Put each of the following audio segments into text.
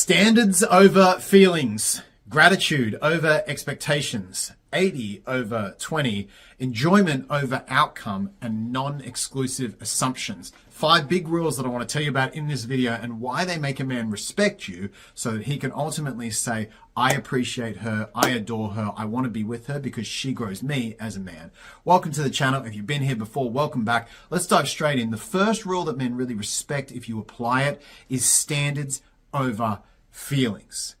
Standards over feelings, gratitude over expectations, 80 over 20, enjoyment over outcome, and non-exclusive assumptions. 5 big rules that I want to tell you about in this video and why they make a man respect you so that he can ultimately say, I appreciate her, I adore her, I want to be with her because she grows me as a man. Welcome to the channel. If you've been here before, welcome back. Let's dive straight in. The first rule that men really respect if you apply it is standards over feelings.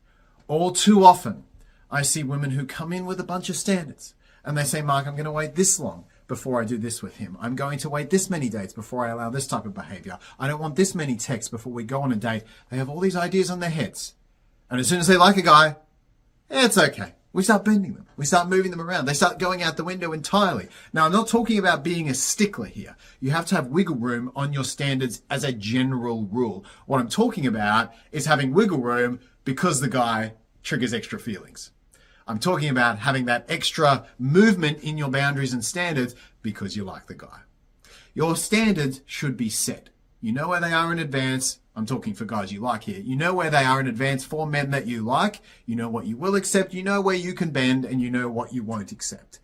All too often, I see women who come in with a bunch of standards and they say, Mark, I'm going to wait this long before I do this with him. I'm going to wait this many dates before I allow this type of behavior. I don't want this many texts before we go on a date. They have all these ideas on their heads. And as soon as they like a guy, it's okay. We start bending them. We start moving them around. They start going out the window entirely. Now, I'm not talking about being a stickler here. You have to have wiggle room on your standards as a general rule. What I'm talking about is having wiggle room because the guy triggers extra feelings. I'm talking about having that extra movement in your boundaries and standards because you like the guy. Your standards should be set. You know where they are in advance. I'm talking for guys you like here. You know where they are in advance for men that you like. You know what you will accept. You know where you can bend and you know what you won't accept.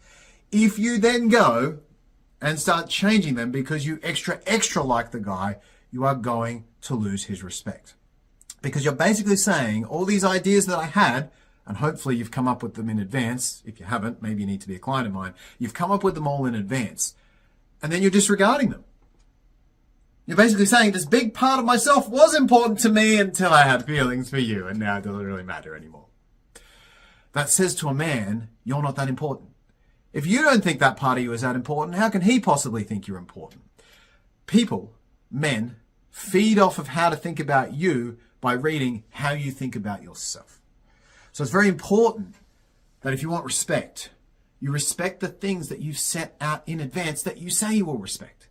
If you then go and start changing them because you extra like the guy, you are going to lose his respect. Because you're basically saying all these ideas that I had, and hopefully you've come up with them in advance. If you haven't, maybe you need to be a client of mine. You've come up with them all in advance. And then you're disregarding them. You're basically saying this big part of myself was important to me until I had feelings for you, and now it doesn't really matter anymore. That says to a man, you're not that important. If you don't think that part of you is that important, how can he possibly think you're important? People, men, feed off of how to think about you by reading how you think about yourself. So it's very important that if you want respect, you respect the things that you've set out in advance that you say you will respect.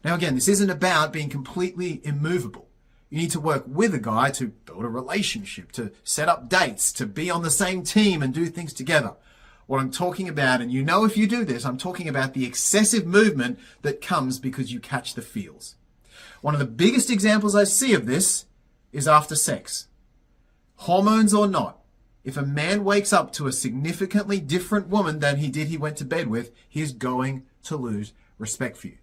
Now, again, this isn't about being completely immovable. You need to work with a guy to build a relationship, to set up dates, to be on the same team and do things together. What I'm talking about, and you know if you do this, I'm talking about the excessive movement that comes because you catch the feels. One of the biggest examples I see of this is after sex. Hormones or not, if a man wakes up to a significantly different woman than he went to bed with, he is going to lose respect for you.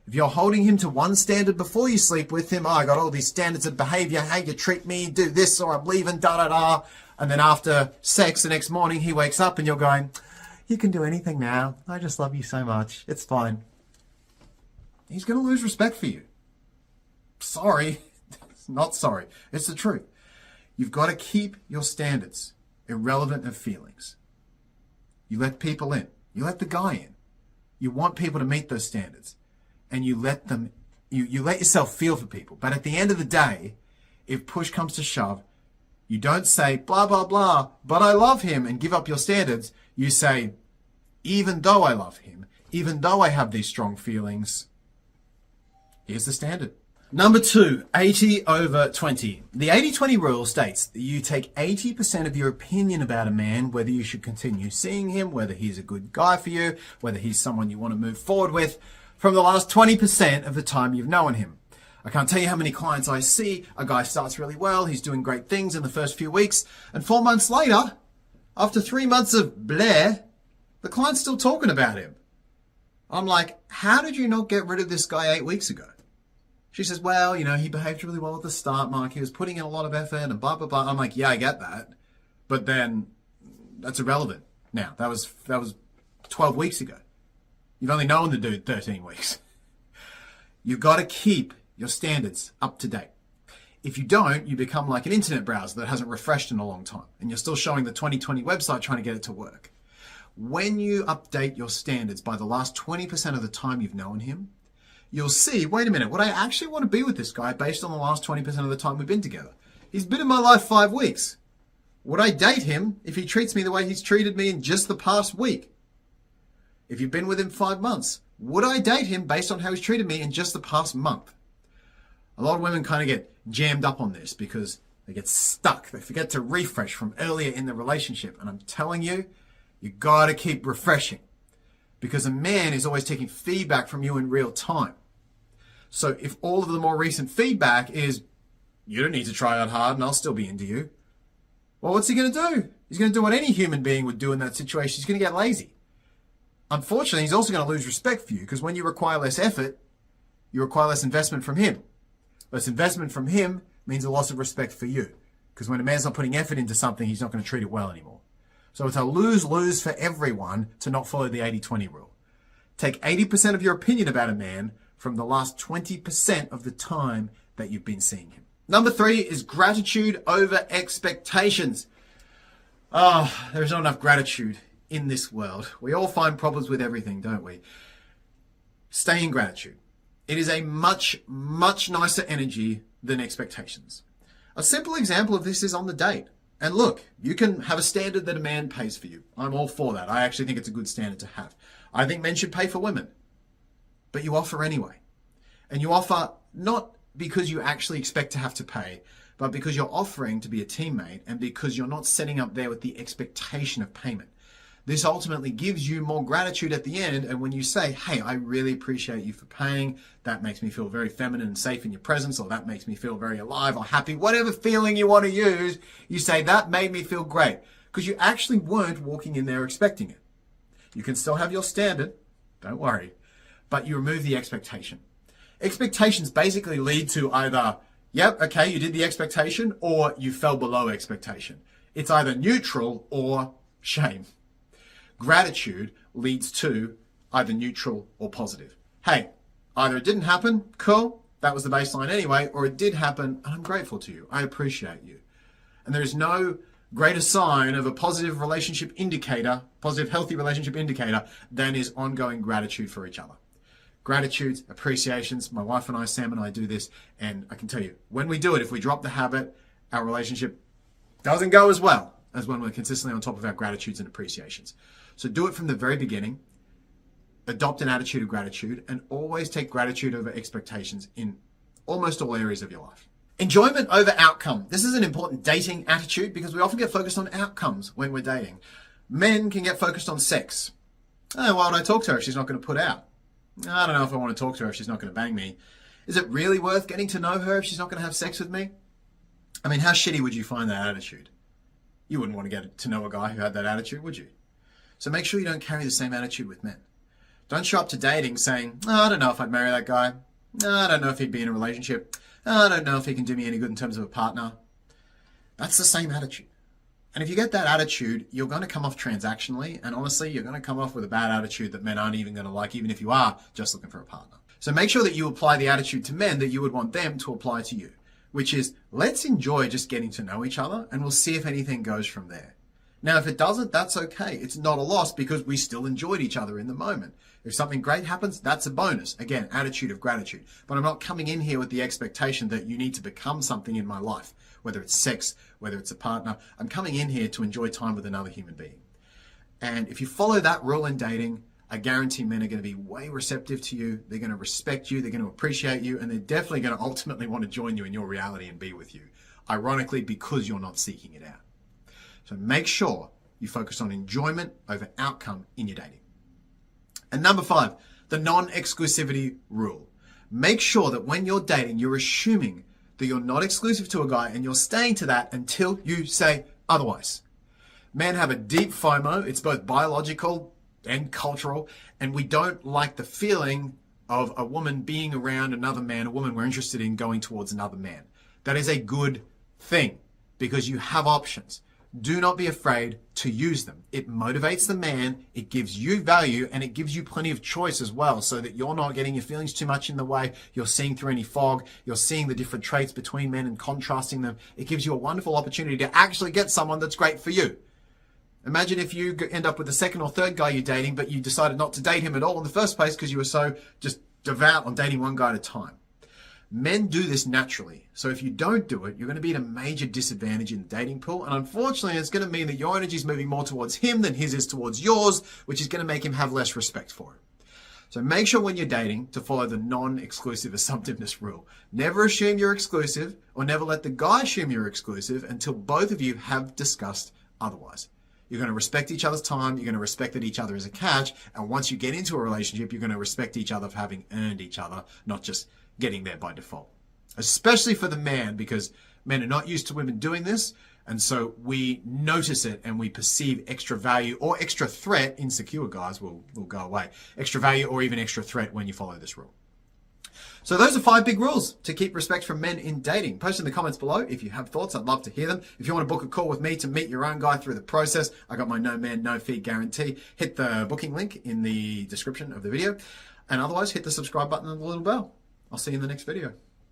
If you're holding him to one standard before you sleep with him, I got all these standards of behavior, how you treat me, do this, or I'm leaving, da-da-da. And then after sex the next morning, he wakes up and you're going, you can do anything now. I just love you so much. It's fine. He's going to lose respect for you. Sorry. Not sorry. It's the truth. You've got to keep your standards irrelevant of feelings. You let people in. You let the guy in. You want people to meet those standards. And you let them, you let yourself feel for people. But at the end of the day, if push comes to shove, you don't say, blah, blah, blah, but I love him and give up your standards. You say, even though I love him, even though I have these strong feelings, here's the standard. Number 2, 80 over 20. The 80-20 rule states that you take 80% of your opinion about a man, whether you should continue seeing him, whether he's a good guy for you, whether he's someone you want to move forward with, from the last 20% of the time you've known him. I can't tell you how many clients I see. A guy starts really well. He's doing great things in the first few weeks. And 4 months later, after 3 months of blare, the client's still talking about him. I'm like, how did you not get rid of this guy 8 weeks ago? She says, well, you know, he behaved really well at the start, Mark. He was putting in a lot of effort and blah, blah, blah. I'm like, yeah, I get that. But then that's irrelevant now. That was 12 weeks ago. You've only known the dude 13 weeks. You've got to keep your standards up to date. If you don't, you become like an internet browser that hasn't refreshed in a long time. And you're still showing the 2020 website trying to get it to work. When you update your standards by the last 20% of the time you've known him, you'll see, wait a minute, would I actually want to be with this guy based on the last 20% of the time we've been together? He's been in my life 5 weeks. Would I date him if he treats me the way he's treated me in just the past week? If you've been with him 5 months, would I date him based on how he's treated me in just the past month? A lot of women kind of get jammed up on this because they get stuck. They forget to refresh from earlier in the relationship. And I'm telling you, you got to keep refreshing because a man is always taking feedback from you in real time. So if all of the more recent feedback is you don't need to try out hard and I'll still be into you. Well, what's he going to do? He's going to do what any human being would do in that situation. He's going to get lazy. Unfortunately, he's also going to lose respect for you because when you require less effort, you require less investment from him. Less investment from him means a loss of respect for you. Because when a man's not putting effort into something, he's not going to treat it well anymore. So it's a lose-lose for everyone to not follow the 80-20 rule. Take 80% of your opinion about a man from the last 20% of the time that you've been seeing him. Number 3 is gratitude over expectations. There's not enough gratitude in this world. We all find problems with everything, don't we? Stay in gratitude. It is a much, much nicer energy than expectations. A simple example of this is on the date. And look, you can have a standard that a man pays for you. I'm all for that. I actually think it's a good standard to have. I think men should pay for women. But you offer anyway. And you offer not because you actually expect to have to pay, but because you're offering to be a teammate and because you're not setting up there with the expectation of payment. This ultimately gives you more gratitude at the end. And when you say, hey, I really appreciate you for paying, that makes me feel very feminine and safe in your presence, or that makes me feel very alive or happy, whatever feeling you want to use, you say, that made me feel great. Because you actually weren't walking in there expecting it. You can still have your standard, don't worry, but you remove the expectation. Expectations basically lead to either, yep, okay, you did the expectation, or you fell below expectation. It's either neutral or shame. Gratitude leads to either neutral or positive. Hey, either it didn't happen, cool, that was the baseline anyway, or it did happen, and I'm grateful to you. I appreciate you. And there is no greater sign of a positive relationship indicator, positive, healthy relationship indicator, than is ongoing gratitude for each other. Gratitude, appreciations. My wife and I, Sam and I, do this, and I can tell you, when we do it, if we drop the habit, our relationship doesn't go as well as when we're consistently on top of our gratitudes and appreciations. So do it from the very beginning. Adopt an attitude of gratitude and always take gratitude over expectations in almost all areas of your life. Enjoyment over outcome. This is an important dating attitude because we often get focused on outcomes when we're dating. Men can get focused on sex. Oh, why would I talk to her if she's not going to put out? I don't know if I want to talk to her if she's not going to bang me. Is it really worth getting to know her if she's not going to have sex with me? I mean, how shitty would you find that attitude? You wouldn't want to get to know a guy who had that attitude, would you? So make sure you don't carry the same attitude with men. Don't show up to dating saying, I don't know if I'd marry that guy. I don't know if he'd be in a relationship. I don't know if he can do me any good in terms of a partner. That's the same attitude. And if you get that attitude, you're going to come off transactionally. And honestly, you're going to come off with a bad attitude that men aren't even going to like, even if you are just looking for a partner. So make sure that you apply the attitude to men that you would want them to apply to you, which is, let's enjoy just getting to know each other and we'll see if anything goes from there. Now, if it doesn't, that's okay. It's not a loss because we still enjoyed each other in the moment. If something great happens, that's a bonus. Again, attitude of gratitude. But I'm not coming in here with the expectation that you need to become something in my life, whether it's sex, whether it's a partner. I'm coming in here to enjoy time with another human being. And if you follow that rule in dating, I guarantee men are going to be way receptive to you. They're going to respect you. They're going to appreciate you. And they're definitely going to ultimately want to join you in your reality and be with you. Ironically, because you're not seeking it out. So make sure you focus on enjoyment over outcome in your dating. And number 5, the non-exclusivity rule. Make sure that when you're dating, you're assuming that you're not exclusive to a guy and you're staying to that until you say otherwise. Men have a deep FOMO. It's both biological and cultural. And we don't like the feeling of a woman being around another man, a woman we're interested in going towards another man. That is a good thing because you have options. Do not be afraid to use them. It motivates the man, it gives you value, and it gives you plenty of choice as well so that you're not getting your feelings too much in the way. You're seeing through any fog. You're seeing the different traits between men and contrasting them. It gives you a wonderful opportunity to actually get someone that's great for you. Imagine if you end up with the second or third guy you're dating, but you decided not to date him at all in the first place because you were so just devout on dating one guy at a time. Men do this naturally. So if you don't do it, you're going to be at a major disadvantage in the dating pool. And unfortunately, it's going to mean that your energy is moving more towards him than his is towards yours, which is going to make him have less respect for it. So make sure when you're dating to follow the non-exclusive assumptiveness rule. Never assume you're exclusive or never let the guy assume you're exclusive until both of you have discussed otherwise. You're going to respect each other's time. You're going to respect that each other is a catch. And once you get into a relationship, you're going to respect each other for having earned each other, not just getting there by default. Especially for the man, because Men are not used to women doing this. And so we notice it and we perceive extra value or extra threat. Insecure guys will go away. Extra value or even extra threat when you follow this rule. So those are 5 big rules to keep respect from men in dating. Post in the comments below if you have thoughts. I'd love to hear them. If you want to book a call with me to meet your own guy through the process, I got my no man, no fee guarantee. Hit the booking link in the description of the video. And otherwise, hit the subscribe button and the little bell. I'll see you in the next video.